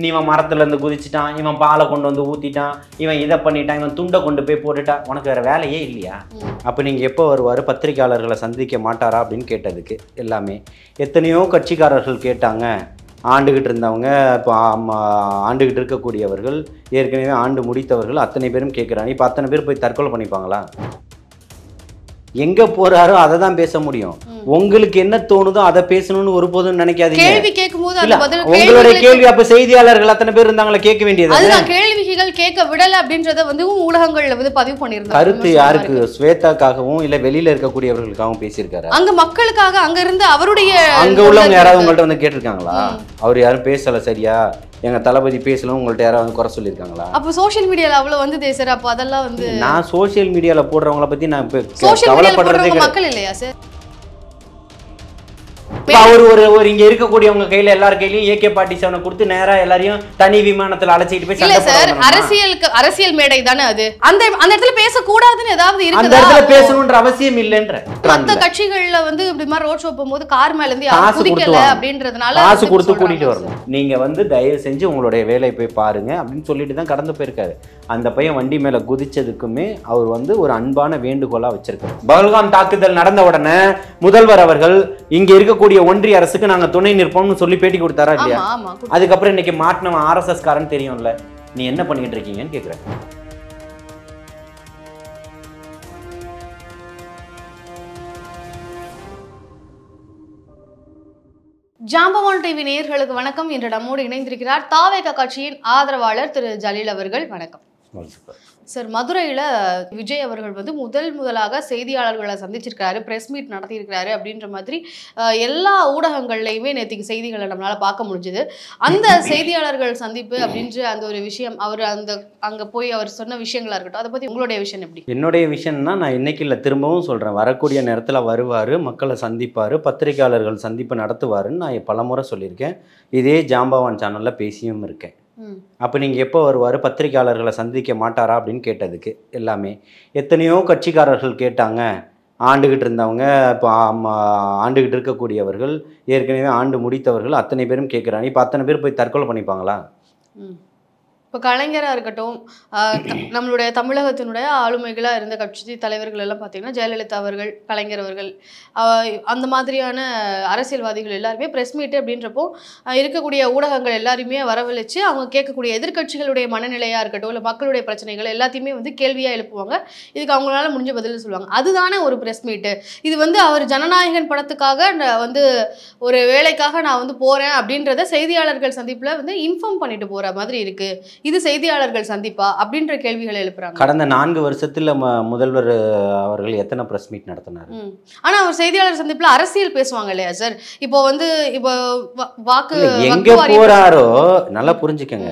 இவன் மரத்துல இருந்து குதிச்சிட்டான், இவன் பாலை கொண்டு வந்து ஊத்திட்டான், இவன் இதை பண்ணிட்டான், இவன் துண்டை கொண்டு போய் போட்டுட்டான், உனக்கு வேற வேலையே இல்லையா? அப்போ நீங்கள் எப்போ வருவார், பத்திரிகையாளர்களை சந்திக்க மாட்டாரா அப்படின்னு கேட்டதுக்கு எல்லாமே எத்தனையோ கட்சிக்காரர்கள் கேட்டாங்க. ஆண்டுகிட்டு இருந்தவங்க, இப்போ ஆண்டுகிட்டு இருக்கக்கூடியவர்கள், ஏற்கனவே ஆண்டு முடித்தவர்கள் அத்தனை பேரும் கேட்குறாங்க. இப்போ அத்தனை பேர் போய் தற்கொலை பண்ணிப்பாங்களா? எங்க போறாரோ அதை தான் பேச முடியும். உங்களுக்கு என்ன தோணுதோ அதை பேசணும்னு ஒருபோதும் நினைக்காதீங்க. கேள்வி கேட்கும்போது உங்களுடைய கேள்வி அப்ப செய்தியாளர்கள் அத்தனை பேர் இருந்தாங்களா கேட்க வேண்டியது? அதுதான், கேள்விகள் கேட்க விடல அப்படின்றத வந்து ஊடகங்கள்ல வந்து பதிவு பண்ணிருந்தாங்க. கருத்து யாருக்கு? ஸ்வேதாக்காகவும் இல்ல வெளியில இருக்கக்கூடியவர்களுக்காகவும் பேசியிருக்காரு. அங்க மக்களுக்காக, அங்க இருந்து அவருடைய அங்க உள்ளவங்க யாராவது உங்கள்ட்ட வந்து கேட்டிருக்காங்களா? அவர் யாரும் பேசல சரியா, எங்க தளபதி பேசலாம் உங்கள்ட்ட யாராவது குறை சொல்லியிருக்காங்களா? அப்போ சோஷியல் மீடியால அவ்வளவு வந்து தேசர். அப்போ அதெல்லாம் வந்து நான் சோஷியல் மீடியால போடுறவங்கள பத்தி நான் கவலைப்படுறதே மக்கள் இல்லையா சார்? அவர் ஒரு இங்க இருக்கக்கூடியவங்க கையில எல்லார் கையிலயும் AK-47 கொடுத்து நேரா எல்லாரையும் தனி விமானத்துல அழைச்சிட்டு போய் இல்ல சார், அரசியல் மேடை தானே அது. அந்த இடத்துல பேசக்கூடாதுன்னு ஏதாவது இருக்குதா? அந்த இடத்துல பேசணும்ன்ற அவசியம் இல்லைன்ற மத்த கட்சிகள்ல வந்து இப்படி மாதிரி ரோட் ஷோ போகும்போது கார் மேல இருந்து யாரும் குதிக்கல அப்படின்றதுனால காசு கொடுத்து கூட்டிட்டு வரணும். நீங்க வந்து தயவு செஞ்சு உங்களுடைய வேலையை போய் பாருங்க அப்படின்னு சொல்லிட்டு தான் கடந்து போயிருக்காரு. அந்த பையன் வண்டி மேல குதிச்சதுக்குமே அவர் வந்து ஒரு அன்பான வேண்டுகோளா வச்சிருக்காரு. பகல்காம் தாக்குதல் நடந்த உடனே முதல்வர் அவர்கள் இங்க இருக்கக்கூடிய ஒன்றிய அரசுக்கு நாங்க துணை நிற்போம்னு சொல்லி பேட்டி கொடுத்தாரா இல்லையா? அதுக்கப்புறம் இன்னைக்கு மாட்டினவன் RSS காரன் தெரியும்ல, நீ என்ன பண்ணிட்டு இருக்கீங்கன்னு கேக்குறேன். ஜாம்பவான் டிவி நேயர்களுக்கு வணக்கம். இன்று நம்மோடு இணைந்திருக்கிறார் தாவேகா கட்சியின் ஆதரவாளர் திரு ஜலீல் அவர்கள். வணக்கம் சார். மதுரையில் விஜய் அவர்கள் வந்து முதலாக செய்தியாளர்களை சந்திச்சிருக்காரு, பிரஸ் மீட் நடத்தியிருக்கிறாரு அப்படின்ற மாதிரி எல்லா ஊடகங்கள்லையுமே நேற்றுக்கு செய்திகளை நம்மளால பார்க்க முடிஞ்சுது. அந்த செய்தியாளர்கள் சந்திப்பு அப்படின்ற அந்த ஒரு விஷயம், அவர் அங்கே போய் அவர் சொன்ன விஷயங்களா இருக்கட்டும், அதை பற்றி உங்களுடைய விஷயம் எப்படி? என்னுடைய விஷயம்னா, நான் இன்னைக்கு இல்லை திரும்பவும் சொல்கிறேன், வரக்கூடிய நேரத்தில் வருவார், மக்களை சந்திப்பார், பத்திரிகையாளர்கள் சந்திப்பு நடத்துவாருன்னு நான் பலமுறை சொல்லியிருக்கேன். இதே ஜாம்பவான் சேனலில் பேசியும் இருக்கேன். அப்போ நீங்கள் எப்போ வருவார், பத்திரிகையாளர்களை சந்திக்க மாட்டாரா அப்படின்னு கேட்டதுக்கு எல்லாமே எத்தனையோ கட்சிக்காரர்கள் கேட்டாங்க. ஆண்டுகிட்டு இருந்தவங்க, இப்போ ஆண்டுகிட்டு இருக்கக்கூடியவர்கள், ஏற்கனவே ஆண்டு முடித்தவர்கள் அத்தனை பேரும் கேட்குறாங்க. இப்போ அத்தனை பேர் போய் தற்கொலை பண்ணிப்பாங்களா? இப்போ கலைஞராக இருக்கட்டும், நம்மளுடைய தமிழகத்தினுடைய ஆளுமைகளாக இருந்த கட்சி தலைவர்கள் எல்லாம் பார்த்தீங்கன்னா ஜெயலலிதா அவர்கள், கலைஞர் அவர்கள், அந்த மாதிரியான அரசியல்வாதிகள் எல்லாருமே ப்ரெஸ் மீட்டு அப்படின்றப்போ இருக்கக்கூடிய ஊடகங்கள் எல்லாருமே வரவழைச்சு அவங்க கேட்கக்கூடிய எதிர்கட்சிகளுடைய மனநிலையாக இருக்கட்டும், இல்லை மக்களுடைய பிரச்சனைகள் எல்லாத்தையுமே வந்து கேள்வியாக எழுப்புவாங்க. இதுக்கு அவங்களால முடிஞ்ச பதில் சொல்லுவாங்க. அதுதானே ஒரு ப்ரெஸ் மீட்டு. இது வந்து அவர் ஜனநாயகன் படத்துக்காக வந்து ஒரு வேலைக்காக நான் வந்து போகிறேன் அப்படின்றத செய்தியாளர்கள் சந்திப்பில் வந்து இன்ஃபார்ம் பண்ணிட்டு போகிற மாதிரி இருக்குது. இது செய்தியாளர்கள் சந்திப்பா அப்படின்ற கேள்விகளை எழுப்புறாங்க. கடந்த 4 வருஷத்துல முதல்வர் அவர்கள் எத்தனை பிரஸ் மீட் நடத்தினார்? ஆனா அவர் செய்தியாளர் சந்திப்புல அரசியல் பேசுவாங்க இல்லையா சார்? இப்போ வந்து இப்போ வாக்கு எங்க போறாரோ நல்லா புரிஞ்சுக்கங்க,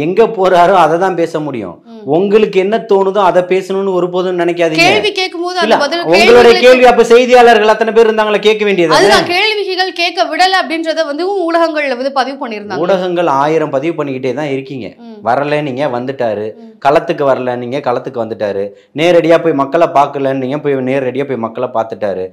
எங்க போறாரோ அதை தான் பேச முடியும். உங்களுக்கு என்ன தோணுதோ அதை பேசணும்னு ஒருபோதும் நினைக்காதீங்க. கேள்வி கேட்கும்போது அந்த பதில் உங்களுடைய கேள்வி அப்ப செய்தியாளர்கள் அத்தனை பேர் இருந்தாங்களா கேட்க வேண்டியது? அதுதான், கேள்விகள் கேட்க விடல அப்படின்றத வந்து ஊடகங்கள்ல வந்து பதிவு பண்ணிருந்தாங்க. ஊடகங்கள் 1000 பதிவு பண்ணிக்கிட்டே தான் இருக்கீங்க. வரல நீங்க வந்துட்டாரு, களத்துக்கு வரல நீங்க களத்துக்கு வந்துட்டாரு, நேரடியா போய் மக்களை பார்க்கல நீங்க போய் நேரடியா போய் மக்களை பார்த்துட்டாரு,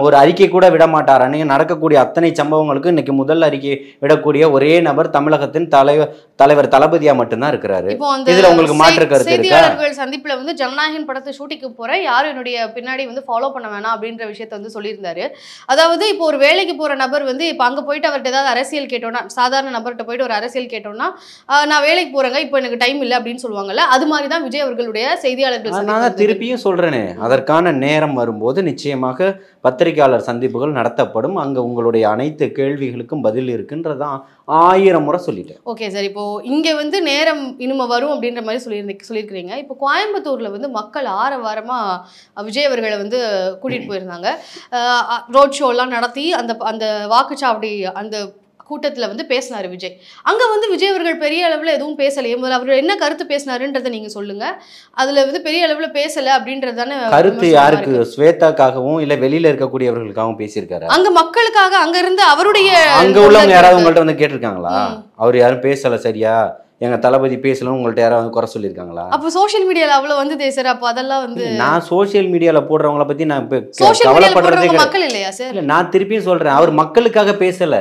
ஒரு அறிக்கை கூட விட மாட்டாரா? நீங்க நடக்கக்கூடிய அத்தனை சம்பவங்களுக்கு இன்னைக்கு முதல் அறிக்கை விடக்கூடிய ஒரே நபர் தமிழகத்தின் தலைவர் தளபதியா மட்டும்தான் இருக்கிறாரு. இதுல உங்களுக்கு மாற்று கருத்து இருக்கா? செய்தியாளர்கள் சந்திப்புல வந்து ஜனநாயகன் படத்தை ஷூட்டிங்க்கு போறேன், யாரும் என்னுடைய பின்னாடி வந்து ஃபாலோ பண்ண வேணாம் அப்படின்ற விஷயத்த வந்து சொல்லியிருந்தாரு. அதாவது இப்போ ஒரு வேலைக்கு போற நபர் வந்து இப்போ அங்க போயிட்டு அவர்கிட்ட ஏதாவது அரசியல் கேட்டோம்னா, சாதாரண நபர்கிட்ட போயிட்டு ஒரு அரசியல் கேட்டோம்னா, நான் வேலைக்கு போறேங்க இப்போ எனக்கு டைம் இல்லை அப்படின்னு சொல்லுவாங்கல்ல, அது மாதிரி தான் விஜய் அவர்களுடைய செய்தியாளர்கள். நான் திருப்பியும் சொல்றேனே, அதற்கான நேரம் வரும்போது நிச்சயமாக பத்திரிகையாளர் சந்திப்புகள் நடத்தப்படும். அங்க உங்களுடைய அனைத்து கேள்விகளுக்கும் பதில் இருக்குன்றதான் 1000 முறை சொல்லிட்டேன். ஓகே சார், இப்போ இங்க வந்து நேரம் இனிமே வரும் அப்படின்ற மாதிரி சொல்லியிருக்கிறீங்க. இப்போ கோயம்புத்தூர்ல வந்து மக்கள் ஆரவாரமா விஜய் அவர்களை வந்து கூட்டிட்டு போயிருந்தாங்க. ரோட் ஷோ எல்லாம் நடத்தி அந்த வாக்குச்சாவடி அந்த கூட்டத்தில் வந்து பேசினார் விஜய். அங்கே வந்து விஜய் அவர்கள் பெரிய அளவில் எதுவும் பேசலையே. முதல்ல அவர் என்ன கருத்து பேசினாருன்றதை நீங்கள் சொல்லுங்கள். அதில் வந்து பெரிய அளவில் பேசலை அப்படின்றது தானே கருத்து. யாருக்கு? ஸ்வேதாக்காகவும் இல்லை வெளியில் இருக்கக்கூடியவர்களுக்காகவும் பேசியிருக்காரு. அங்கே மக்களுக்காக, அங்கே இருந்து அவருடைய அங்கே உள்ளவங்க யாராவது உங்கள்கிட்ட வந்து கேட்டிருக்காங்களா? அவர் யாரும் பேசலை சரியா, எங்க தளபதி பேசலன்னு உங்கள்ட்ட யாராவது குறை சொல்லியிருக்காங்களா? அப்போ சோஷியல் மீடியால அவ்வளவு வந்து சார், அப்போ அதெல்லாம் வந்து நான் சோஷியல் மீடியால போடுறவங்கள பத்தி நான் சோஷியல் மீடியால கவலைப்படுறதே போடுறவங்க மக்கள் இல்லையா சார்? இல்ல, நான் திருப்பியும் சொல்றேன், அவர் மக்களுக்காக பேசல,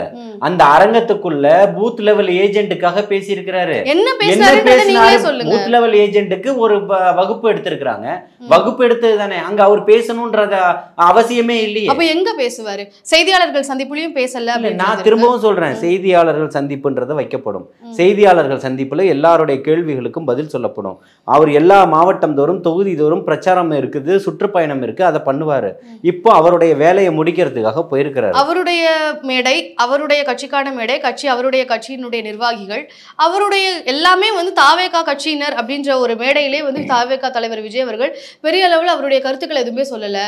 அந்த அரங்கத்துக்குள்ள பூத் லெவல் ஏஜென்ட்டுக்காக பேசியிருக்கிறாரு. என்ன பேசினாருன்றதை நீங்களே சொல்லுங்க. பூத் லெவல் ஏஜென்ட்டுக்கு ஒரு வகுப்பு எடுத்திருக்காங்க, வகுப்பு எடுத்தது தானே, அங்க அவர் பேசணும்ன்றது அவசியமே இல்லையே. அப்ப எங்க பேசுவாரு? செய்தியாளர்கள் சந்திப்புலயும் பேசல. நான் திரும்பவும் சொல்றேன், செய்தியாளர்கள் சந்திப்புன்றத வைக்கப்படும். செய்தியாளர்கள் சந்திப்புல எல்லாருடைய கேள்விகளுக்கும் பதில் சொல்லப்படும். அவர் எல்லா மாவட்டம் தோறும் தொகுதி தோறும் பிரச்சாரம் இருக்குது, சுற்றுப்பயணம் இருக்கு, அதை பண்ணுவாரு. இப்போ அவருடைய வேலையை முடிக்கிறதுக்காக போயிருக்கிறாரு. அவருடைய மேடை, அவருடைய கட்சிக்கான மேடை, அவருடைய கட்சியினுடைய நிர்வாகிகள், அவருடைய எல்லாமே வந்து தாவேகா கட்சியினர் அப்படின்ற ஒரு மேடையிலே வந்து தாவேகா தலைவர் விஜய் அவர்கள் பெரிய அளவில் அவருடைய கருத்துக்களை எதுவுமே சொல்லல.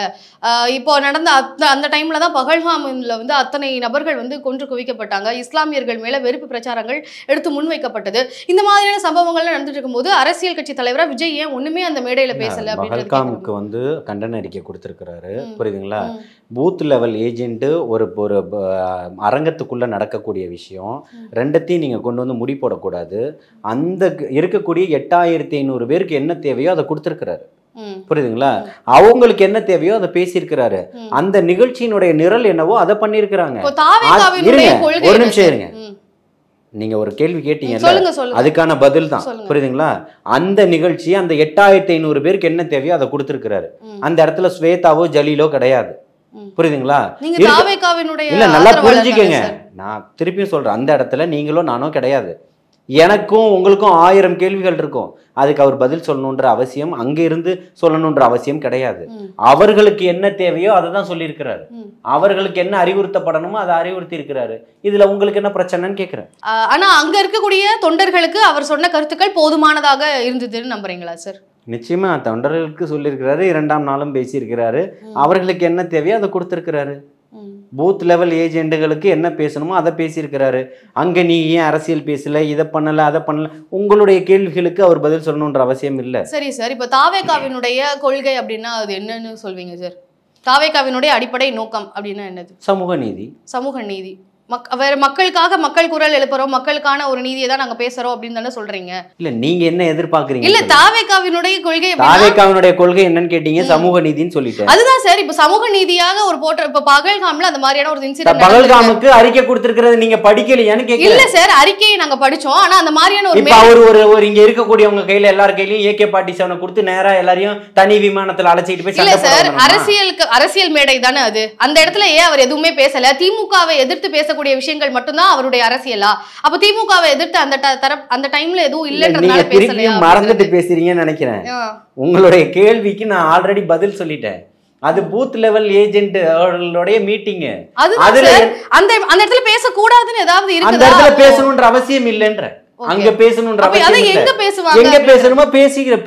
இப்போ நடந்த அந்த டைம்ல தான் பகல்காமில் வந்து அத்தனை நபர்கள் வந்து கொன்று குவிக்கப்பட்டாங்க, இஸ்லாமியர்கள் மேல வெறுப்பு பிரச்சாரங்கள் எடுத்து முன்வைக்கப்பட்டது. இந்த மாதிரியான சம்பவங்கள்லாம் நடந்துட்டு இருக்கும்போது அரசியல் கட்சி தலைவரா விஜய் ஏன் ஒண்ணுமே அந்த மேடையில பேசல? பகல்காமுக்கு வந்து கண்டன அறிக்கை கொடுத்திருக்கிறாரு, புரியுதுங்களா? பூத் லெவல் ஏஜென்ட் ஒரு அரங்கத்துக்குள்ள நடக்கக்கூடிய விஷயம், ரெண்டத்தையும் நீங்க கொண்டு வந்து முடி போடக்கூடாது. அந்த இருக்கக்கூடிய 8500 பேருக்கு என்ன தேவையோ அதை கொடுத்திருக்கிறாரு, புரியுதுங்களா? அவங்களுக்கு என்ன தேவையோ அதை பேசியிருக்கிறாரு. அந்த நிகழ்ச்சியினுடைய நிரல் என்னவோ அதை பண்ணிருக்கிறாங்க. ஒரு நிமிஷம் இருங்க, நீங்க ஒரு கேள்வி கேட்டீங்க, அதுக்கான பதில் தான், புரியுதுங்களா? அந்த நிகழ்ச்சி அந்த 8500 பேருக்கு என்ன தேவையோ அதை கொடுத்திருக்கிறாரு. அந்த இடத்துல ஸ்வேதாவோ ஜலீலோ கிடையாது, புரியுதுங்களா? இல்ல, நல்லா புரிஞ்சுக்கங்க, நான் திருப்பியும் சொல்றேன், அந்த இடத்துல நீங்களோ நானோ கிடையாது. எனக்கும் உங்களுக்கும் 1000 கேள்விகள் இருக்கும், அதுக்கு அவர் பதில் சொல்லணுன்ற அவசியம், அங்க இருந்து சொல்லணுன்ற அவசியம் கிடையாது. அவர்களுக்கு என்ன தேவையோ அதை தான் சொல்லியிருக்கிறாரு, அவர்களுக்கு என்ன அறிவுறுத்தப்படணுமோ அதை அறிவுறுத்தி இருக்கிறாரு. இதுல உங்களுக்கு என்ன பிரச்சனைன்னு கேட்கிறேன். ஆனா அங்க இருக்கக்கூடிய தொண்டர்களுக்கு அவர் சொன்ன கருத்துக்கள் போதுமானதாக இருந்ததுன்னு நம்புறீங்களா சார்? நிச்சயமா தொண்டர்களுக்கு சொல்லியிருக்கிறாரு, 2ஆம் நாளும் பேசியிருக்கிறாரு, அவர்களுக்கு என்ன தேவையோ அதை கொடுத்திருக்கிறாரு. பூத் லெவல் ஏஜென்ட்டுகளுக்கு என்ன பேசணுமோ அதை பேசியிருக்கிறாரு. அங்கே நீ ஏன் அரசியல் பேசல, இதை பண்ணல, அதை பண்ணல, உங்களுடைய கேள்விகளுக்கு அவர் பதில் சொல்லணுன்ற அவசியம் இல்லை. சரி சார், இப்போ தாவேகாவினுடைய கொள்கை அப்படின்னா அது என்னன்னு சொல்வீங்க சார்? தாவேகாவினுடைய அடிப்படை நோக்கம் அப்படின்னா என்னது? சமூக நீதி. சமூக நீதி. வேற மக்களுக்காக மக்கள் குரல் எழுப்புறோம், மக்களுக்கான ஒரு நீதியை தான் நாங்க பேசுறோம் அப்படின்னு தானே சொல்றீங்க? இல்ல, நீங்க என்ன எதிர்பார்க்கறீங்க? இல்ல, தாவேகாவினுடைய கொள்கை, தாவேகாவினுடைய கொள்கை என்னன்னு கேட்டீங்க, சமூக நீதின்னு சொல்லிட்டேன். அதுதான் சார், இப்ப சமூக நீதியாக ஒரு இப்ப பகல்காம்ல அந்த மாதிரியான ஒரு இன்சிடென்ட், பகல்காமுக்கு அறிக்கை கொடுத்திருக்கிறது நீங்க படிக்கலையான்னு கேக்குறீங்க? இல்ல சார், அறிக்கையை நாங்க படிச்சோம், ஆனா அந்த மாதிரியான ஒரு இப்ப ஒரு இங்க இருக்கக்கூடியவங்க கையில எல்லார் கையிலயும் AK-47 கொடுத்து நேரா எல்லாரையும் தனி விமானத்துல அழைச்சிட்டு போய் இல்ல சார், அரசியல் மேடை தானே அது. அந்த இடத்துல ஏன் அவர் எதுவுமே பேசல? திமுகவை எதிர்த்து பேச விஷயங்கள் மட்டும்தான் அவருடைய அரசியலா? அப்ப திமுகவை எதிர்த்து அந்த டைம்ல எதுவும் இல்லன்றதால பேசலையா? மறந்துட்டு பேசுறீங்கன்னு நினைக்கிறேன். உங்களுடைய கேள்விக்கு நான் ஆல்ரெடி பதில் சொல்லிட்டேன். அது பூத் லெவல் ஏஜென்ட் அவர்களுடைய மீட்டிங். அதுல அந்த இடத்துல பேசக்கூடாதுன்னு ஏதாவது இருக்குதா? அந்த இடத்துல பேசணும்ன்ற அவசியம் இல்லைன்ற, அங்க பேசணும்ன்ற அவசியம் எங்க பேசுவாங்க? எங்க பேசணுமோ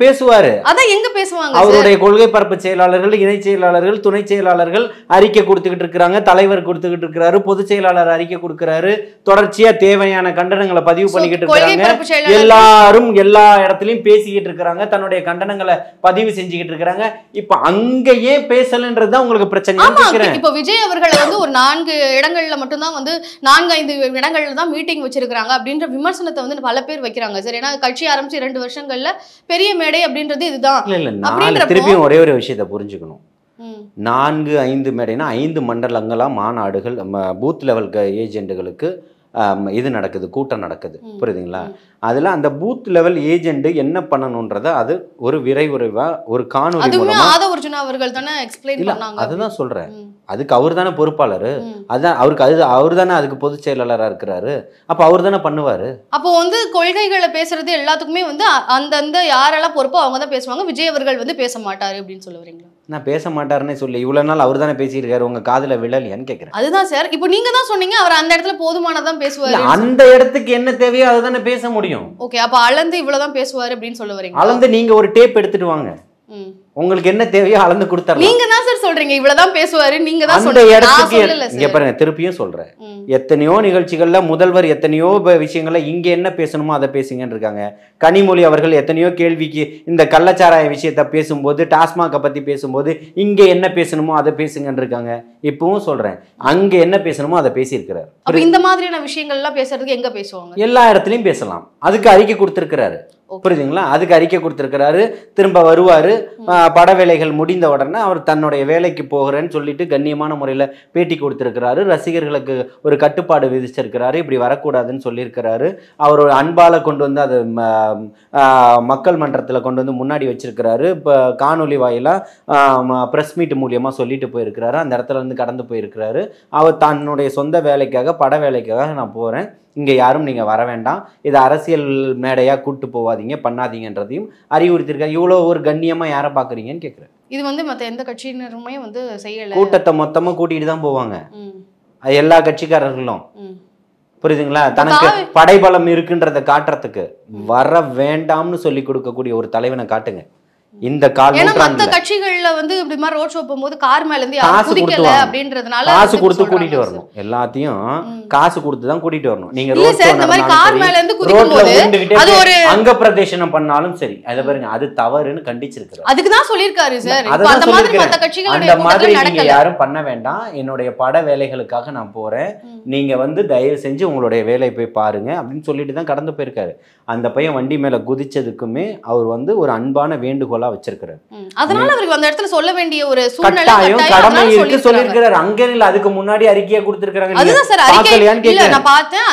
பேசுவாரு. அத எங்க பேசுவாங்க? அவருடைய கொள்கை பரப்பு செயலாளர்கள், இணை செயலாளர்கள், துணை செயலாளர்கள் அறிக்கை கொடுத்துக்கிட்டு இருக்காங்க, தலைவர் கொடுத்துக்கிட்டு இருக்காரு, பொதுச் செயலாளர் அறிக்கை கொடுக்கிறாரு, தொடர்ச்சியா தேவையான கண்டனங்களை பதிவு பண்ணிக்கிட்டு இருக்காங்க. எல்லாரும் எல்லா இடத்துலயும் பேசிக்கிட்டு இருக்காங்க, தன்னுடைய கண்டனங்களை பதிவு செஞ்சுக்கிட்டு இருக்காங்க. இப்ப அங்க ஏன் பேசலன்றதுதான் உங்களுக்கு பிரச்சனை. இப்ப விஜய் அவர்களை வந்து ஒரு 4 இடங்கள்ல மட்டும்தான் வந்து 4-5 இடங்கள்ல தான் மீட்டிங் வச்சிருக்காங்க அப்படின்ற விமர்சனத்தை வந்து பல பேர் வைக்கிறாங்க சார். ஏன்னா கட்சி ஆரம்பிச்சு 2 வருஷங்கள்ல பெரிய மேடை அப்படின்றது இதுதான். திருப்பியும் ஒரே ஒரு விஷயத்தை புரிஞ்சுக்கணும். 4-5 மேடைனா 5 மண்டலங்களா மாநாடுகள், பூத் லெவல் ஏஜென்ட்டுகளுக்கு இது நடக்குது, கூட்டம் நடக்குது, புரியுதுங்களா? அதுல அந்த பூத் லெவல் ஏஜென்ட் என்ன பண்ணணும்ன்றத அது ஒரு விரைவுரைவா ஒரு காணொலி மூலமா அவர்கள் தானே எக்ஸ்பிளைன் பண்ணாங்க. அதுதான் சொல்றேன், அதுக்கு அவர் தானே பொறுப்பாளர், அதான் அவர் தானே அதுக்கு பொதுச் செயலாளராக இருக்கிறாரு, அப்ப அவர் தானே பண்ணுவாரு. அப்போ வந்து கொள்கைகளை பேசுறது எல்லாத்துக்குமே வந்து அந்தந்த யாரெல்லாம் பொறுப்போ அவங்க தான் பேசுவாங்க, விஜய் அவர்கள் வந்து பேச மாட்டாரு அப்படின்னு சொல்ல வரீங்களா? நான் பேச மாட்டாருன்னு சொல்லி இவ்வளவு நாள் அவர் தானே பேசியிருக்காரு, உங்க காதுல விழலையான்னு கேட்கிறேன். அதுதான் சார், இப்போ நீங்க தான் சொன்னீங்க அவர் அந்த இடத்துல போதுமானதான் பேசுவாரு. அந்த இடத்துக்கு என்ன தேவையோ அதை தானே பேச முடியும். ஓகே, அப்ப அளந்து இவ்வளவுதான் பேசுவாரு அப்படின்னு சொல்ல வரீங்க? அளந்து நீங்க ஒரு டேப் எடுத்துட்டு வாங்க. உங்களுக்கு என்ன தேவையோ அளந்து கொடுத்துறலாம். நீங்க தான் சார் சொல்றீங்க இவ்வளவுதான் பேசுவாரு, நீங்க தான் அந்த சொல்றீங்க. இடத்துக்கு இங்க பாருங்க, திருப்பியும் சொல்றேன், எத்தனையோ நிகழ்ச்சிகள்ல முதல்வர் எத்தனையோ விஷயங்கள்ல இங்க என்ன பேசணுமோ அதை பேசுங்கன்னு இருக்காங்க. கனிமொழி அவர்கள் எத்தனையோ கேள்விக்கு இந்த கள்ளச்சாராய விஷயத்த பேசும்போது, டாஸ்மாகை பத்தி பேசும்போது இங்க என்ன பேசணுமோ அதை பேசுங்கன்னு இருக்காங்க. இப்பவும் சொல்றேன், அங்க என்ன பேசணுமோ அதை பேசியிருக்கிறார். அப்ப இந்த மாதிரியான விஷயங்கள் எல்லாம் பேசுறதுக்கு எங்க பேசுவாங்க? எல்லா இடத்துலயும் பேசலாம். அதுக்கு அறிக்கை கொடுத்திருக்கிறாரு, புரியுதுங்களா? அதுக்கு அறிக்கை கொடுத்திருக்கிறாரு. திரும்ப வருவாரு, பட வேலைகள் முடிந்த உடனே அவர் தன்னுடைய வேலைக்கு போகிறேன்னு சொல்லிட்டு கண்ணியமான முறையில் பேட்டி கொடுத்திருக்கிறாரு. ரசிகர்களுக்கு ஒரு கட்டுப்பாடு விதிச்சிருக்கிறாரு, இப்படி வரக்கூடாதுன்னு சொல்லியிருக்கிறாரு. அவர் ஒரு அன்பால கொண்டு வந்து அது மக்கள் மன்றத்தில் கொண்டு வந்து முன்னாடி வச்சிருக்கிறாரு. இப்போ காணொலி வாயிலாக ப்ரெஸ் மீட் மூலியமாக சொல்லிட்டு போயிருக்கிறாரு. அந்த இடத்துல இருந்து கடந்து போயிருக்கிறாரு. அவர் தன்னுடைய சொந்த வேலைக்காக, பட வேலைக்காக நான் போகிறேன், இங்கே யாரும் நீங்கள் வர வேண்டாம், இது அரசியல் மேடையாக கூட்டு போவாதீங்க, பண்ணாதீங்கன்றதையும் அறிவுறுத்திருக்காரு. இவ்வளோ ஒரு கண்ணியமாக யாரை பார்க்குறீங்கன்னு கேட்குறேன். இது வந்து மற்ற எந்த கட்சியினருமே வந்து செய்யலை. கூட்டத்தை மொத்தமாக கூட்டிகிட்டு தான் போவாங்க எல்லா கட்சிக்காரர்களும், புரியுதுங்களா? தனக்கு படைபலம் இருக்குன்றதை காட்டுறதுக்கு வர வேண்டாம்னு சொல்லி கொடுக்கக்கூடிய ஒரு தலைவனை காட்டுங்க. இந்த மத்த கட்சிகள்ல வந்து இப்படி மாதிரி ரோட் ஷோ போகும்போது கார் மேல இருந்து யாரும் குதிக்கல அப்படின்றதுனால காசு கொடுத்து கூட்டிட்டு வரணும். எல்லாத்தையும் காசு கொடுத்து தான் கூட்டிட்டு வரணும். நீங்க ரோட் ஷோ இந்த மாதிரி கார் மேல இருந்து குதிக்கும்போது அது ஒரு அங்க பிரதேசனம் பண்ணாலும் சரி, அத பாருங்க, அது தவறுன்னு கண்டிச்சிருக்காரு. அதுக்கு தான் சொல்லிருக்காரு சார். அந்த மாதிரி மத்த கட்சிகளோட அந்த மாதிரி நீங்க யாரும் பண்ண வேண்டாம், என்னுடைய பட வேலைகளுக்காக நான் போறேன், நீங்க வந்து தயவு செஞ்சு உங்களுடைய வேலையை போய் பாருங்க அப்படின்னு சொல்லிட்டு தான் கடந்து போயிருக்காரு. அந்த பையன் வண்டி மேல குதிச்சதுக்குமே அவர் வந்து ஒரு அன்பான வேண்டுகோளா வச்சிருக்காரு. அதனால அவருக்கு அந்த இடத்துல சொல்ல வேண்டிய ஒரு சூழ்நிலை கடமை இருக்கு சொல்லிருக்காரு. அங்க இல்ல, அதுக்கு முன்னாடி அறிக்கையா கொடுத்திருக்காங்க. அதுதான் சார் அறிக்கை. இல்ல நான் பார்த்தேன்,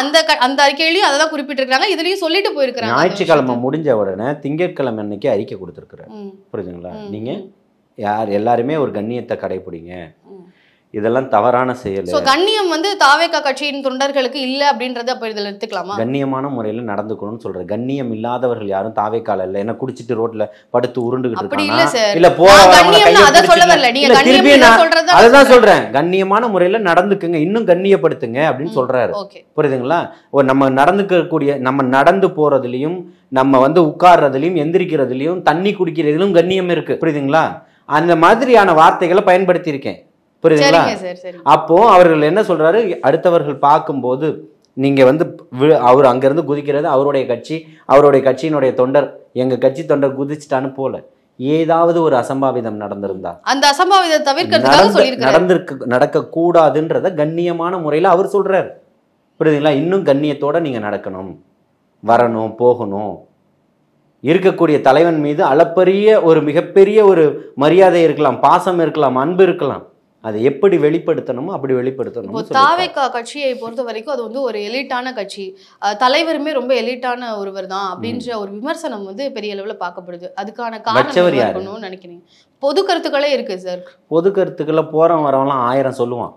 அந்த அறிக்கையிலயும் அததான் குறிப்பிட்டிருக்காங்க, இதுலயும் சொல்லிட்டு போயிருக்காங்க. ஞாயிற்றுக்கிழமை முடிஞ்ச உடனே திங்கட்கிழமை அன்னைக்கு அறிக்கை கொடுத்திருக்காரு, புரியுதுங்களா? நீங்க யார் எல்லாருமே ஒரு கண்ணியத்தை கடைபிடிங்க, இதெல்லாம் தவறான செயல். கண்ணியம் வந்து தாவேகா கட்சியின் தொண்டர்களுக்கு இல்ல அப்படின்றத அப்ப இதுல எடுத்துக்கலாமா? கண்ணியமான முறையில நடந்துக்கணும்னு சொல்றேன். கண்ணியம் இல்லாதவர்கள் யாரும் தாவேகால இல்ல. என்ன குடிச்சிட்டு ரோட்ல படுத்து உருண்டுகிட்டு இருக்காங்க இல்ல, அதுதான் சொல்றேன். கண்ணியமான முறையில நடந்துக்குங்க, இன்னும் கண்ணியப்படுத்துங்க அப்படின்னு சொல்றாரு, புரியுதுங்களா? நம்ம நடந்துக்கக்கூடிய, நம்ம நடந்து போறதுலயும், நம்ம வந்து உட்கார்றதுலயும், எந்திரிக்கிறதுலயும், தண்ணி குடிக்கிறதுலயும் கண்ணியம் இருக்கு, புரியுதுங்களா? அந்த மாதிரியான வார்த்தைகளை பயன்படுத்தி இருக்கேன், புரியுதுங்களா? அப்போ அவர்கள் என்ன சொல்றாரு, அடுத்தவர்கள் பார்க்கும்போது நீங்க வந்து அவர் அங்கிருந்து குதிக்கிறது அவருடைய கட்சி, அவருடைய கட்சியினுடைய தொண்டர், எங்க கட்சி தொண்டர் குதிச்சுட்டான்னு போல, ஏதாவது ஒரு அசம்பாவிதம் நடந்திருந்தா அந்த அசம்பாவிதத்தை தவிர்க்கிறதுக்காக சொல்லியிருக்காரு. நடக்க கூடாதுன்றத கண்ணியமான முறையில் அவர் சொல்றாரு, புரியுதுங்களா? இன்னும் கண்ணியத்தோட நீங்க நடக்கணும், வரணும், போகணும். இருக்கக்கூடிய தலைவன் மீது அளப்பரிய ஒரு மிகப்பெரிய ஒரு மரியாதை இருக்கலாம், பாசம் இருக்கலாம், அன்பு இருக்கலாம். அதை எப்படி வெளிப்படுத்தணுமோ அப்படி வெளிப்படுத்தணும். தாவேகா கட்சியை பொறுத்த வரைக்கும் அது வந்து ஒரு எலிட்டான கட்சி, தலைவருமே ரொம்ப எலிட்டான ஒருவர் தான் அப்படின்ற ஒரு விமர்சனம் வந்து பெரிய அளவுல பார்க்கப்படுது. அதுக்கான காரணம் இருக்கணும்னு நினைக்கிறீங்க? பொது கருத்துக்களே இருக்கு சார். பொது கருத்துக்களை போறவன் வரவெல்லாம் 1000 சொல்லுவான்.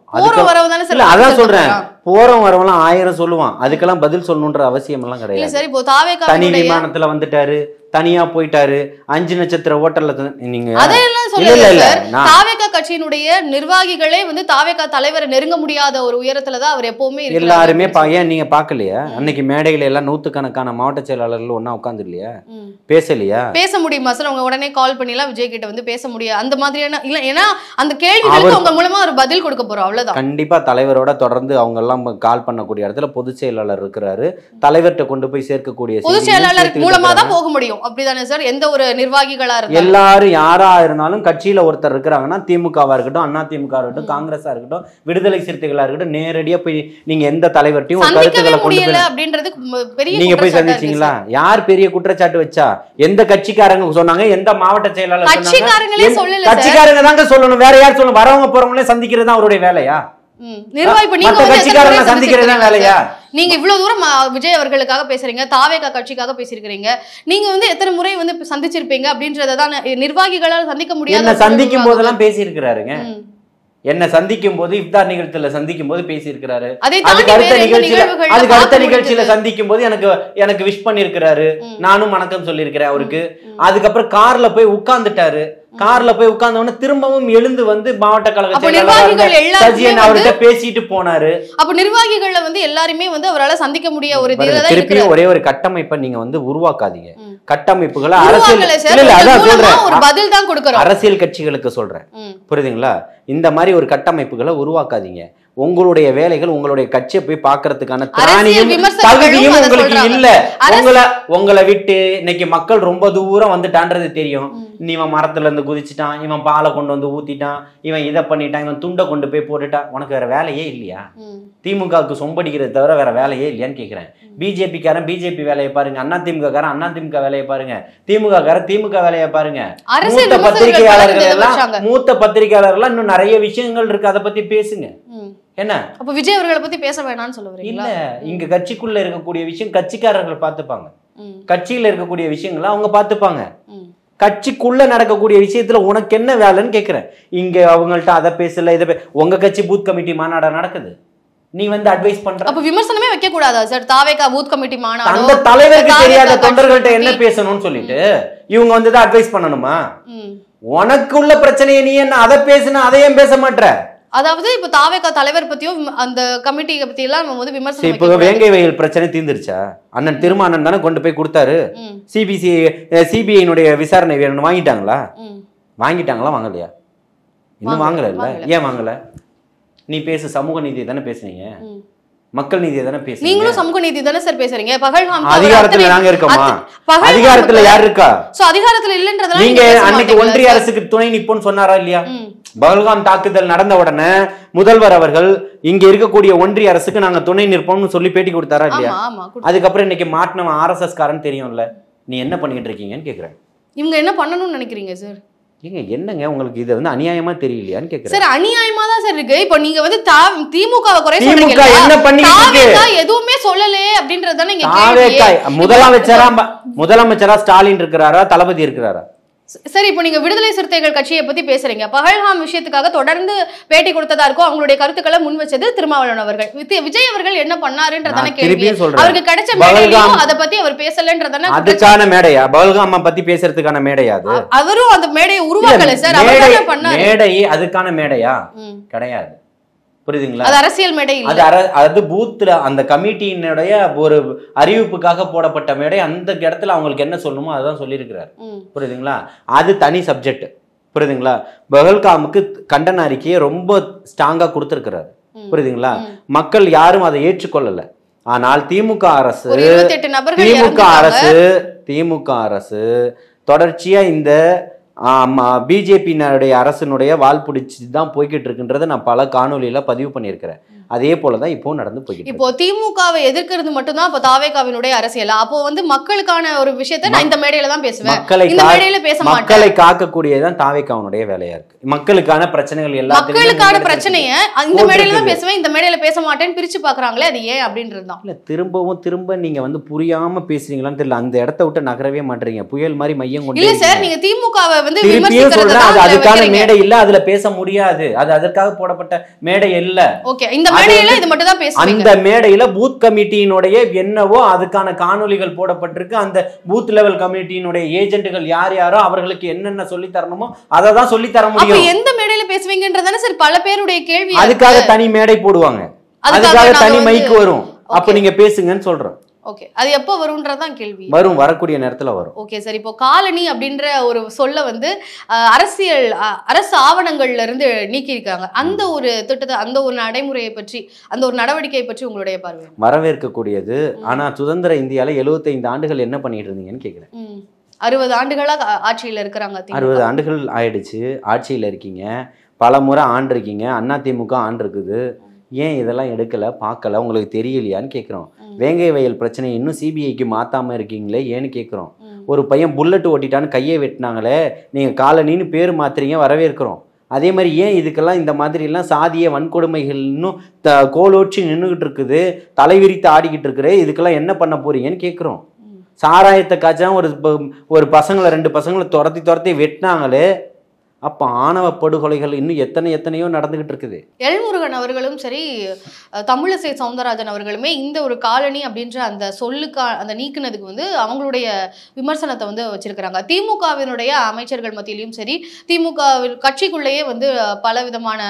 அதான் சொல்றேன், போறவன் வரவெல்லாம் 1000 சொல்லுவான். அதுக்கெல்லாம் பதில் சொல்லணுன்ற அவசியம் எல்லாம் கிடையாது. சரி, இப்போ தாவேகா தனி விமானத்துல வந்துட்டாரு, தனியா போயிட்டாரு, 5 நட்சத்திர ஹோட்டல்ல நீங்க அதெல்லாம் சொல்லல. தாவேகா கட்சியினுடைய நிர்வாகிகளே வந்து தாவேகா தலைவரை நெருங்க முடியாத ஒரு உயரத்துல தான் அவர் எப்பவுமே இருக்காரு. எல்லாருமே ஏன் நீங்க பாக்கலையா? அன்னைக்கு மேடையில எல்லாம் 100கணக்கான மாவட்ட செயலாளர்கள் ஒன்னா உட்கார்ந்து இல்லையா, பேசலையா? பேச முடியுமா சார்? அவங்க உடனே கால் பண்ணி எல்லாம் விஜய் கிட்ட வந்து பேச முடியாது அந்த மாதிரியான இல்ல, ஏன்னா அந்த கேள்விகளுக்கு உங்க மூலமா ஒரு பதில் கொடுக்க போறோம், அவ்வளவுதான். கண்டிப்பா தலைவரோட தொடர்ந்து அவங்க எல்லாம் கால் பண்ணக்கூடிய இடத்துல பொதுச் செயலாளர் இருக்கிறாரு, தலைவர்கிட்ட கொண்டு போய் சேர்க்கக்கூடிய பொதுச் செயலாளர் மூலமா தான் போக முடியும், அப்படிதானே சார்? எந்த ஒரு நிர்வாகிகளா இருந்தாலும் எல்லாரும் யாரா இருந்தாலும் கட்சியில ஒருத்தர் இருக்கிறாங்கன்னா, திமுகவா இருக்கட்டும், அண்ணா திமுக இருக்கட்டும், காங்கிரஸா இருக்கட்டும், விடுதலை சிறுத்தைகளா இருக்கட்டும், நேரடியா போய் நீங்க எந்த தலைவர்ட்டையும் கருத்துக்களை கொண்டு போய் அப்படின்றது பெரிய நீங்க போய் சந்திச்சீங்களா? யார் பெரிய குற்றச்சாட்டு வச்சா? எந்த கட்சிக்காரங்க சொன்னாங்க? எந்த மாவட்ட செயலாளர் சொன்னாங்க? கட்சிக்காரங்க தாங்க சொல்லணும், வேற யார் சொல்லணும்? வரவங்க போறவங்களே சந்திக்கிறது தான் அவருடைய வேலையா? வேலையா? நீங்க இவ்வளவு தூரம் விஜய் அவர்களுக்காக பேசுறீங்க, தாவேகா கட்சிக்காக பேசிருக்கீங்க, நீங்க வந்து எத்தனை முறை வந்து சந்திச்சிருப்பீங்க அப்படின்றதான் நிர்வாகிகளால் சந்திக்க முடியாது. சந்திக்கும் போதெல்லாம் பேசியிருக்கிறாருங்க. என்ன சந்திக்கும் போது, இஃப்தார் நிகழ்ச்சியில சந்திக்கும் போது பேசியிருக்கிறாரு. அதுக்கு அடுத்த நிகழ்ச்சியில சந்திக்கும் போது எனக்கு விஷ் பண்ணிருக்கிறாரு, நானும் வணக்கம் சொல்லியிருக்கிறேன் அவருக்கு. அதுக்கப்புறம் கார்ல போய் உட்கார்ந்துட்டாரு. கார்ல போய் உட்கார்ந்தவன திரும்பவும் எழுந்து வந்து மாவட்ட கழக செயலாளர் அவர்கிட்ட பேசிட்டு போனாரு. அப்ப நிர்வாகிகள்ல வந்து எல்லாருமே வந்து அவரால் சந்திக்க முடிய ஒரு திருப்பியும் ஒரே ஒரு கட்டமைப்பை நீங்க வந்து உருவாக்காதீங்க. கட்டமைப்புகளை உருவாக்கல சார். இல்ல அதான் மூலமா சொல்றேன், ஒரு பதில் தான் கொடுக்கறோம். அரசியல் கட்சிகளுக்கு சொல்றேன், புரியுதுங்களா? இந்த மாதிரி ஒரு கட்டமைப்புகளை உருவாக்காதீங்க. உங்களுடைய வேலைகள் உங்களுடைய கட்சியை போய் பார்க்கறதுக்கான திராணியும் தகுதியும் உங்களுக்கு இல்ல. உங்களை விட்டு இன்னைக்கு மக்கள் ரொம்ப தூரம் வந்துட்டான்றது தெரியும். இவன் மரத்துல இருந்து குதிச்சுட்டான், இவன் பாலை கொண்டு வந்து ஊத்திட்டான், இவன் இதை பண்ணிட்டான், இவன் துண்டை கொண்டு போய் போட்டுட்டான். உனக்கு வேற வேலையே இல்லையா? திமுகவுக்கு சொம்படிக்கிறது தவிர வேற வேலையே இல்லையான்னு கேட்கிறேன். பிஜேபிக்காரன் பிஜேபி வேலையை பாருங்க, அதிமுக காரன் அதிமுக வேலையை பாருங்க, திமுக காரன் திமுக வேலையை பாருங்க. மூத்த பத்திரிகையாளர்கள் எல்லாம் இன்னும் நிறைய விஷயங்கள் இருக்கு, அதை பத்தி பேசுங்க. என்ன அப்ப விஜய் அவர்களை பத்தி பேச வேணாம்னு சொல்ல வரீங்களா? இல்ல, இங்க கட்சிக்குள்ள இருக்கக்கூடிய விஷயம் கட்சிக்காரர்கள் பார்த்துப்பாங்க, கட்சியில இருக்கக்கூடிய விஷயங்களை அவங்க பார்த்துப்பாங்க. கட்சிக்குள்ள நடக்கக்கூடிய விஷயத்துல உனக்கு என்ன வேலைன்னு கேட்கிறேன். இங்க அவங்கள்ட்ட அதை பேசல இதை உங்க கட்சி பூத் கமிட்டி மாநாடா நடக்குது, நீ வந்து அட்வைஸ் பண்ற. அப்ப விமர்சனமே வைக்க கூடாதா சார்? தாவேகா பூத் கமிட்டி மாநாடு அந்த தலைவருக்கு தெரியாத தொண்டர்கள்ட்ட என்ன பேசணும்னு சொல்லிட்டு இவங்க வந்து தான் அட்வைஸ் பண்ணணுமா? உனக்குள்ள பிரச்சனையை நீ என்ன அதை பேசுனா அதையும் பேச மாட்ட. அதாவது இப்ப தாவேகா தலைவர் பத்தியும் அந்த கமிட்டி பத்தி எல்லாம் நம்ம வந்து விமர்சனம். இப்ப வேங்கை வயல் பிரச்சனை தீர்ந்துருச்சா? அண்ணன் திருமானன் தானே கொண்டு போய் கொடுத்தாரு. சிபிஐனுடைய விசாரணை வேணும்னு வாங்கிட்டாங்களா? வாங்கலையா? இன்னும் வாங்கல இல்ல. ஏன் வாங்கல? நீ பேசு, சமூக நீதியை தானே பேசுனீங்க, மக்கள் நீதியை தானே பேசுறீங்க. நீங்களும் சமூக நீதி தானே சார் பேசுறீங்க. பகல்காம் அதிகாரத்துல நாங்க இருக்கோமா? அதிகாரத்துல யார் இருக்கா? சோ அதிகாரத்துல இல்லன்றதால நீங்க அன்னைக்கு ஒன்றிய அரசுக்கு துணை நிப்போன்னு சொன்னாரா இல்லையா? பகல்காம் தாக்குதல் நடந்த உடனே முதல்வர் அவர்கள் இங்க இருக்கக்கூடிய ஒன்றிய அரசுக்கு நாங்க துணை நிற்போம்னு சொல்லி பேட்டி கொடுத்தாரா இல்லையா? அதுக்கப்புறம் இன்னைக்கு மாட்டினவன் RSS காரன் தெரியும்ல. நீ என்ன பண்ணிட்டு இருக்கீங்கன்னு கேக்குறேன். இவங்க என்ன பண்ணணும்னு நினைக்கிறீங்க சார்? ஏங்க என்னங்க உங்களுக்கு இது வந்து அநியாயமா தெரியலையான்னு கேக்குறேன். சார் அநியாயமா தான் சார் இருக்கு. இப்போ நீங்க வந்து திமுகவை குறை சொல்றீங்க, என்ன பண்ணிட்டு எதுவுமே சொல்லலே அப்படின்றதுதானே இங்க கேள்வி. முதலமைச்சரா ஸ்டாலின் இருக்கிறாரா, தளபதி இருக்கிறாரா? சரி, இப்போ நீங்க விடுதலை சிறுத்தைகள் கட்சியை பத்தி பேசுறீங்க. பகல்காம் விஷயத்துக்காக தொடர்ந்து பேட்டி கொடுத்ததா இருக்கும், அவங்களுடைய கருத்துக்களை முன் வச்சது திருமாவளவன் அவர்கள். விஜய் அவர்கள் என்ன பண்ணாருன்றதான கேள்வி. அவருக்கு கிடைச்ச மேடையும் அதை பத்தி அவர் பேசலன்றதான அதுக்கான மேடையா? பகல்காம் பத்தி பேசுறதுக்கான மேடையா? அவரும் அந்த மேடையை உருவாக்கல சார். அவர் பண்ணாரு மேடை, அதுக்கான மேடையா? கிடையாது. புரியுதுங்களா? அது அரசியல் மேடை இல்ல. அது பூத்ல அந்த கமிட்டியினுடைய ஒரு அறிவிப்புக்காக போடப்பட்ட மேடை. அந்த இடத்துல அவங்களுக்கு என்ன சொல்லணுமோ அதான் சொல்லியிருக்கிறார். புரியுதுங்களா? அது தனி சப்ஜெக்ட். புரியுதுங்களா? பகல்காமுக்கு கண்டன அறிக்கையை ரொம்ப ஸ்ட்ராங்கா கொடுத்திருக்கிறார். புரியுதுங்களா? மக்கள் யாரும் அதை ஏற்றுக்கொள்ளல. ஆனால் திமுக அரசு தொடர்ச்சியா இந்த பிஜேபியினுடைய அரசனுடைய வால் பிடிச்சி தான் போய்கிட்டு இருக்குன்றதை நான் பல காணொலியில பதிவு பண்ணியிருக்கிறேன். அதே போலதான் இப்போ நடந்து போயிட்டு. இப்போ திமுகவை எதிர்க்கிறது மட்டும்தான் இப்போ தாவேகாவினுடைய அரசியல். அப்போ வந்து மக்களுக்கான ஒரு விஷயத்தை நான் இந்த மேடையில தான் பேசுவேன், இந்த மேடையில பேச மாட்டேன். மக்களை காக்கக்கூடியதான் தாவேகாவினுடைய வேலையா இருக்கு. மக்களுக்கான பிரச்சனைகள் எல்லாத்தையும் மக்களுக்கான பிரச்சனையை இந்த மேடையில தான் பேசுவேன், இந்த மேடையில பேச மாட்டேன்னு பிரிச்சு பாக்குறாங்களே, அது ஏன் அப்படின்றதுதான். இல்ல திரும்ப நீங்க வந்து புரியாம பேசுறீங்களான்னு தெரியல. அந்த இடத்த விட்டு நகரவே மாட்டீங்க. புயல் மாதிரி மையம் கொண்டு இல்ல சார். நீங்க திமுகவை வந்து விமர்சிக்கிறது அதுக்கான மேடை இல்ல, அதுல பேச முடியாது. அது அதற்காக போடப்பட்ட மேடை இல்ல. ஓகே, இந்த மேடையில இது மட்டும் தான் பேசுவீங்க. அந்த மேடையில பூத் கமிட்டியினுடைய என்னவோ அதுக்கான காணொளிகள் போடப்பட்டிருக்கு. அந்த பூத் லெவல் கமிட்டியினுடைய ஏஜென்ட்கள் யார் யாரோ அவர்களுக்கு என்னென்ன சொல்லி தரணுமோ அதை தான் சொல்லி தர முடியும். அப்ப எந்த மேடையில பேசுவீங்கன்றதானே சார் பல பேருடைய கேள்வி. அதுக்காக தனி மேடை போடுவாங்க, அதுக்காக தனி மைக் வரும். அப்ப நீங்க பேசுங்கன்னு சொல்றோம். ஓகே, அது எப்போ வரும்ன்றதான் கேள்வி. வரும், வரக்கூடிய நேரத்துல வரும். ஓகே சார், இப்போ காலனி அப்படின்ற ஒரு சொல்ல வந்து அரசு ஆவணங்கள்ல இருந்து நீக்கியிருக்காங்க. அந்த ஒரு திட்டத்தை, அந்த ஒரு நடைமுறையை பற்றி, அந்த ஒரு நடவடிக்கையை பற்றி உங்களுடைய பார்வை? வரவேற்கக்கூடியது. ஆனா சுதந்திர இந்தியால 75 ஆண்டுகள் என்ன பண்ணிட்டு இருந்தீங்கன்னு கேக்குறேன். 60 ஆண்டுகளா ஆட்சியில இருக்கிறாங்க. 60 ஆண்டுகள் ஆயிடுச்சு ஆட்சியில இருக்கீங்க, பல முறை ஆண்டு இருக்கீங்க. அதிமுக ஆண்டு இருக்குது. ஏன் இதெல்லாம் எடுக்கல, பார்க்கல, உங்களுக்கு தெரியலையான்னு கேட்குறோம். வேங்கை வயல் பிரச்சனை இன்னும் சிபிஐக்கு மாத்தாம இருக்கீங்களே ஏன்னு கேட்குறோம். ஒரு பையன் புல்லட் ஓட்டிட்டான்னு கையை வெட்டினாங்களே, நீங்கள் காலனின்னு பேர் மாத்துறீங்க, வரவேற்கிறோம். அதே மாதிரி ஏன் இதுக்கெல்லாம் இந்த மாதிரிலாம் சாதிய வன்கொடுமைகள் இன்னும் கோலோச்சி நின்றுக்கிட்டு இருக்குது, தலைவிரித்து ஆடிக்கிட்டு இருக்குது, இதுக்கெல்லாம் என்ன பண்ண போறீங்கன்னு கேட்குறோம். சாராயத்தை காய்ச்சா ஒரு பசங்களை 2 பசங்களை துரத்தி வெட்டினாங்களே, அப்போ ஆணவ படுகொலைகள் இன்னும் எத்தனையோ நடந்துகிட்டு இருக்குது. எல்முருகன் அவர்களும் சரி, தமிழிசை சவுந்தரராஜன் அவர்களுமே இந்த ஒரு காலனி அப்படின்ற அந்த சொல்லுக்கா அந்த நீக்குனதுக்கு வந்து அவங்களுடைய விமர்சனத்தை வந்து வச்சிருக்கிறாங்க. திமுகவினுடைய அமைச்சர்கள் மத்தியிலையும் சரி, திமுக கட்சிக்குள்ளேயே வந்து பல விதமான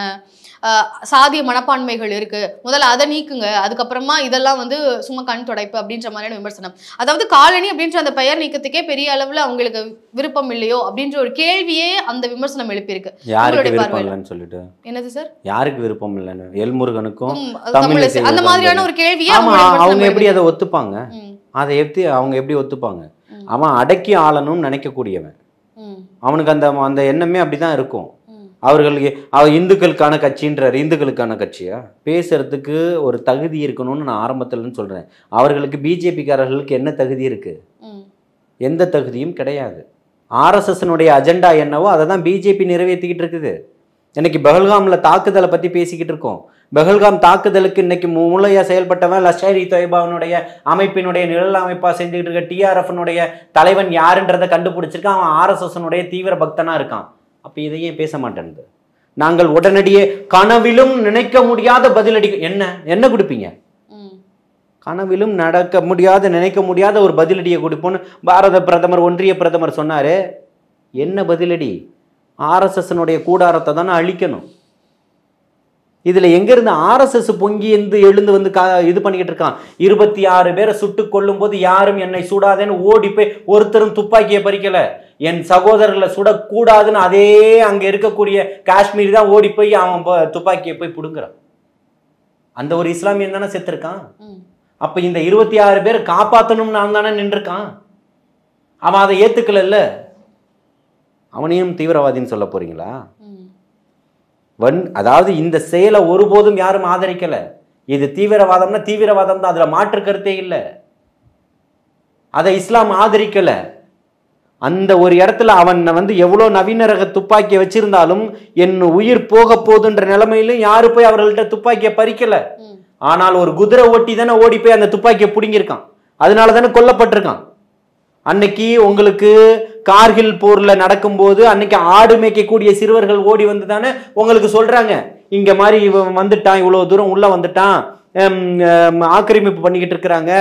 சாதிய மனப்பான்மைகள் இருக்கு, முதல்ல அதை நீக்குங்க, அதுக்கப்புறமா இதெல்லாம் வந்து சும்மா கண் துடைப்பு அப்படின்ற மாதிரியான விமர்சனம். அதாவது காலனி அப்படின்ற அந்த பெயர் நீக்கத்துக்கே பெரிய அளவுல அவங்களுக்கு விருப்பம் இல்லையோ அப்படின்ற ஒரு கேள்வியே அந்த விமர்சனம் எழுப்பியிருக்கு. யாருக்கு விருப்பம் இல்லைன்னு சொல்லிட்டு? என்னது சார்? யாருக்கு விருப்பம் இல்லைன்னு? எல்முருகனுக்கும் அந்த மாதிரியான ஒரு கேள்வியே அவங்க எப்படி அதை ஒத்துப்பாங்க? அதை எப்படி அவங்க எப்படி ஒத்துப்பாங்க? அவன் அடக்கி ஆளணும்னு நினைக்கக்கூடியவன், அவனுக்கு அந்த அந்த எண்ணமே அப்படிதான் இருக்கும். அவர்களுக்கு இந்துக்களுக்கான கட்சின்றார். இந்துக்களுக்கான கட்சியா? பேசுறதுக்கு ஒரு தகுதி இருக்கணும்னு நான் ஆரம்பத்துலன்னு சொல்றேன். அவர்களுக்கு பிஜேபிக்காரர்களுக்கு என்ன தகுதி இருக்கு? எந்த தகுதியும் கிடையாது. ஆர்எஸ்எஸ்னுடைய அஜெண்டா என்னவோ அதை தான் பிஜேபி நிறைவேற்றிக்கிட்டு இருக்குது. இன்னைக்கு பெஹல்காம்ல தாக்குதலை பத்தி பேசிக்கிட்டு இருக்கோம். பெஹல்காம் தாக்குதலுக்கு இன்னைக்கு மூளையா செயல்பட்டவன் லஷ்கர்-இ தொய்பாவினுடைய அமைப்பினுடைய நிழல் அமைப்பா செஞ்சுக்கிட்டு இருக்க டிஆர்எஃப்னுடைய தலைவன் யாருன்றதை கண்டுபிடிச்சிருக்கான். அவன் ஆர்எஸ்எஸ்னுடைய தீவிர பக்தனா இருக்கான். அப்ப இதையே பேச மாட்டேன்து. நாங்கள் உடனடியே கனவிலும் நினைக்க முடியாத பதிலடி என்ன கொடுப்பீங்க? கனவிலும் நடக்க முடியாத நினைக்க முடியாத ஒரு பதிலடியை கொடுப்போன்னு பாரத பிரதமர், ஒன்றிய பிரதமர் சொன்னாரு. என்ன பதிலடி? ஆர்எஸ்எஸ்னுடைய கூடாரத்தை தானே அழிக்கணும். இதுல எங்க இருந்து ஆர்எஸ்எஸ் பொங்கி எழுந்து வந்து இது பண்ணிக்கிட்டு இருக்கான்? 26 பேரை சுட்டு கொல்லும் போது யாரும் என்னை சுடாதேன்னு ஓடி போய் ஒருத்தரும் துப்பாக்கியை பறிக்கல. என் சகோதரர்களை சுடக்கூடாதுன்னு அதே அங்க இருக்கக்கூடிய காஷ்மீர் தான் ஓடி போய் அவன் துப்பாக்கியை போய் பிடுங்குறான். அந்த ஒரு இஸ்லாமியன் தானே செத்துருக்கான். அப்ப இந்த 26 பேர் காப்பாற்றணும்னு நான் தானே நின்றுருக்கான். அவன் அதை ஏத்துக்கல. அவனையும் தீவிரவாதின்னு சொல்ல போறீங்களா? அதாவது இந்த செயலை ஒருபோதும் யாரும் ஆதரிக்கல. இது தீவிரவாதம்னா தீவிரவாதம் தான், அதுல மாற்று கருத்தே இல்லை. அதை இஸ்லாம் ஆதரிக்கல. அந்த ஒரு இடத்துல அவன் வந்து எவ்வளவு நவீன ரக துப்பாக்கியை வச்சிருந்தாலும் என் உயிர் போக போதுன்ற நிலைமையிலும் யாரு போய் அவர்கள்ட்ட துப்பாக்கியை பறிக்கல. ஆனால் ஒரு குதிரை ஓட்டி தானே ஓடி போய் அந்த துப்பாக்கியை பிடுங்கிருக்கான். அதனால தானே கொல்லப்பட்டிருக்கான். அன்னைக்கு உங்களுக்கு கார்கில் போர்ல நடக்கும்போது அன்னைக்கு ஆடு மேய்க்கக்கூடிய சிறுவர்கள் ஓடி வந்து தானே உங்களுக்கு சொல்றாங்க, இங்க மாதிரி இவன் வந்துட்டான், இவ்வளவு தூரம் உள்ள வந்துட்டான், ஆக்கிரமிப்பு பண்ணிக்கிட்டு இருக்கிறாங்க,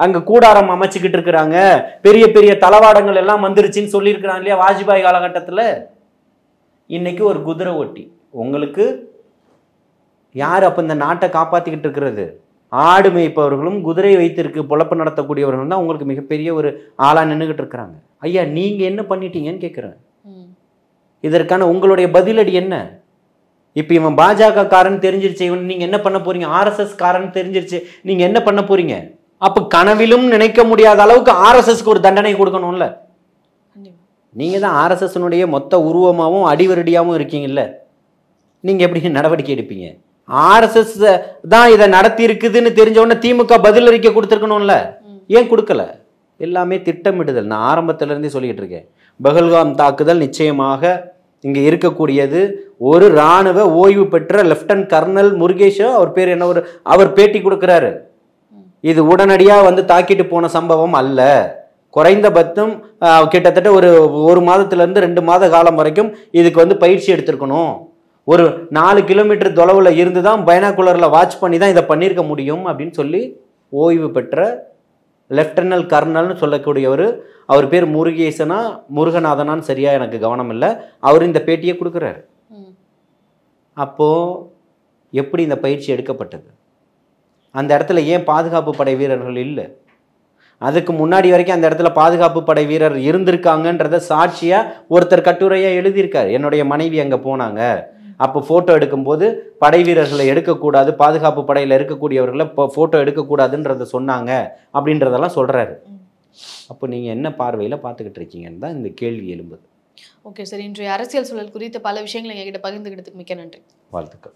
அங்க கூடாரம் அமைச்சுக்கிட்டு இருக்கிறாங்க, பெரிய பெரிய தளவாடங்கள் எல்லாம் வந்துருச்சுன்னு சொல்லியிருக்கிறான் இல்லையா வாஜ்பாய் காலகட்டத்துல. இன்னைக்கு ஒரு குதிரை ஓட்டி உங்களுக்கு யார் அப்ப இந்த நாட்டை காப்பாத்திக்கிட்டு இருக்கிறது? ஆடு மேய்ப்பவர்களும் குதிரை வைத்திருக்கு பொழப்பு நடத்தக்கூடியவர்களும் தான் உங்களுக்கு மிகப்பெரிய ஒரு ஆளா நின்றுகிட்டு இருக்கிறாங்க. ஐயா, நீங்க என்ன பண்ணிட்டீங்கன்னு கேட்கிறேன். இதற்கான உங்களுடைய பதிலடி என்ன? இப்ப இவன் பாஜக காரன் தெரிஞ்சிருச்சு, இவன் நீங்க என்ன பண்ண போறீங்க? ஆர்எஸ்எஸ் காரன் தெரிஞ்சிருச்சு, நீங்க என்ன பண்ண போறீங்க? அப்ப கனவிலும் நினைக்க முடியாத அளவுக்கு ஆர்எஸ்எஸ்க்கு ஒரு தண்டனை கொடுக்கணும்ல. நீங்க தான் ஆர்எஸ்எஸ்னுடைய மொத்த உருவமாகவும் அடிவரடியாகவும் இருக்கீங்கல்ல. நீங்க எப்படி நடவடிக்கை எடுப்பீங்க? ஆர்எஸ்எஸ் தான் இதை நடத்தி இருக்குதுன்னு தெரிஞ்ச உடனே திமுக பதில் அறிக்கை கொடுத்துருக்கணும்ல. ஏன் கொடுக்கல? எல்லாமே திட்டமிடுதல். நான் ஆரம்பத்துல இருந்தே சொல்லிட்டு இருக்கேன். பெஹல்காம் தாக்குதல் நிச்சயமாக இங்க இருக்கக்கூடியது ஒரு இராணுவ ஓய்வு பெற்ற லெப்டினன்ட் கர்னல் முருகேஷ், அவர் பேர் என்ன, அவர் பேட்டி கொடுக்கிறாரு. இது உடனடியா வந்து தாக்கிட்டு போன சம்பவம் அல்ல. குறைந்தபட்சம் கிட்டத்தட்ட ஒரு மாதத்துல இருந்து 2 மாத காலம் வரைக்கும் இதுக்கு வந்து பயிற்சி எடுத்திருக்கணும். ஒரு 4 கிலோமீட்டர் தொலைவுல இருந்து தான் பைனாகுலர்ல வாட்ச் பண்ணி தான் இதை பண்ணியிருக்க முடியும் அப்படின்னு சொல்லி ஓய்வு பெற்ற லெப்டினன்ட் கர்னல்னு சொல்லக்கூடியவர், அவர் பேர் முருகேசனா முருகநாதனான்னு சரியா எனக்கு கவனம் இல்லை, அவர் இந்த பேட்டியை கொடுக்குறாரு. அப்போ எப்படி இந்த பயிற்சி எடுக்கப்பட்டது? அந்த இடத்துல ஏன் பாதுகாப்பு படை வீரர்கள் இல்லை? அதுக்கு முன்னாடி வரைக்கும் அந்த இடத்துல பாதுகாப்பு படை வீரர் இருந்திருக்காங்கன்றத சாட்சியா ஒருத்தர் கட்டுரையா எழுதியிருக்காரு. என்னுடைய மனைவி அங்க போனாங்க, அப்போ ஃபோட்டோ எடுக்கும்போது படை வீரர்களை எடுக்கக்கூடாது, பாதுகாப்பு படையில் இருக்கக்கூடியவர்களை ஃபோட்டோ எடுக்கக்கூடாதுன்றத சொன்னாங்க அப்படின்றதெல்லாம் சொல்கிறாரு. அப்போ நீங்கள் என்ன பார்வையில் பார்த்துக்கிட்டு இருக்கீங்கன்னு தான் இந்த கேள்வி எழும்புது. ஓகே சார், இன்றைய அரசியல் சூழல் குறித்து பல விஷயங்களை எங்ககிட்ட பகிர்ந்துக்கிட்டதுக்கு மிக்க நன்றி. வாழ்த்துக்கள்.